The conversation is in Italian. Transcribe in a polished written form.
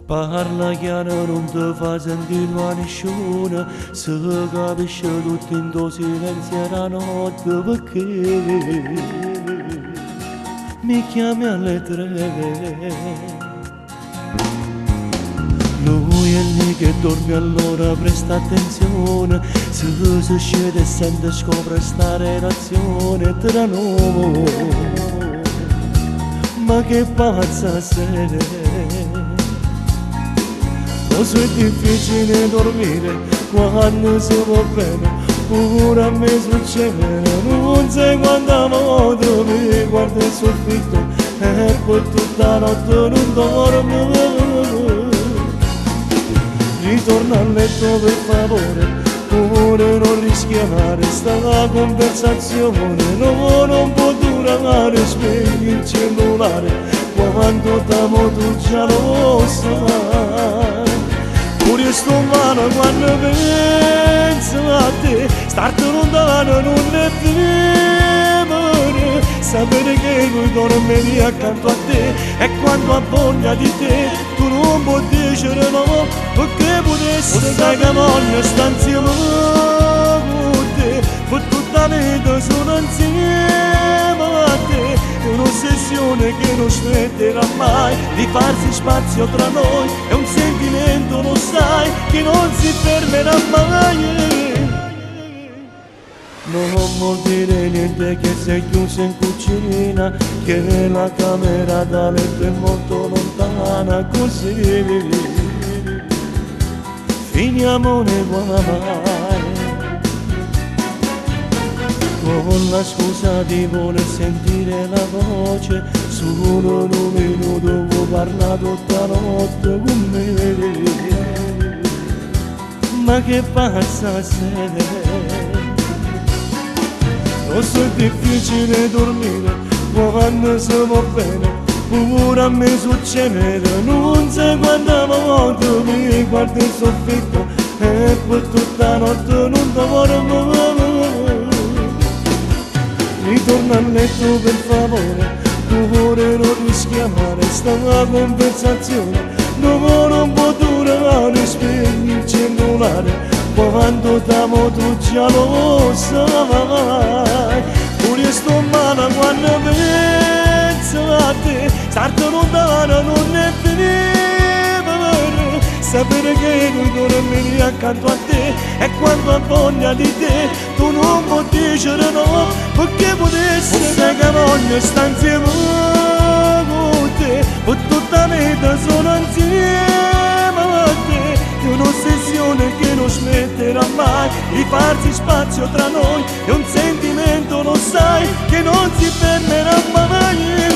Parla chiaro, non ti fa sentire una nessuno, se capisce tutto in tuo silenzio la notte, perché mi chiami alle 3. Lui è lì che dorme, allora presta attenzione, se si scende e sente scopre sta relazione tra noi. Ma che pazza sei! Cosa è difficile dormire quando si va bene, pure a me succede, non sai quanta volta mi guardo il soffitto e poi tutta la notte non dormo. Ritorna a letto per favore, pure non rischiare sta conversazione, no, non può durare, spegni il cellulare quando t'amo tu già lo sai. Pure sto male quando penso a te, starti lontano non è bene, sapere che lui dorme lì accanto a te e quando ha voglia di te tu non puoi dire no, perché potessi sai che voglio sta insieme con te, per tutta la vita sono insieme a te, è un'ossessione che non smetterà mai di farsi spazio tra noi, è un sentimento, lo sai, che non si fermerà mai. Non vuol dire niente che sei chiuso in cucina, che la camera da letto è molto lontana, così finiamo nei guai. Con la scusa di voler sentire la voce, solo un minuto vuoi parlare tutta notte con me. Ma che pazza sei! Non so è difficile dormire quando si va bene, pure a me succede, non sai quanta volta mi guardo il soffitto e poi tutta la notte non dormo. Ritorna a letto per favore, pure non rischiare sta conversazione, no, non può durare, spegni il cellulare quando t'amo tu già lo sai. Pure sto male quando penso a te, starti lontano non è bene, sapere che lui dorme lì accanto a te e quando ha voglia di te tu non puoi dire no, perché potessi sai che voglio sta insieme con te, per tutta la vita sono insieme a te, è un'ossessione che non smetterà mai di farsi spazio tra noi, è un sentimento, lo sai, che non si fermerà mai.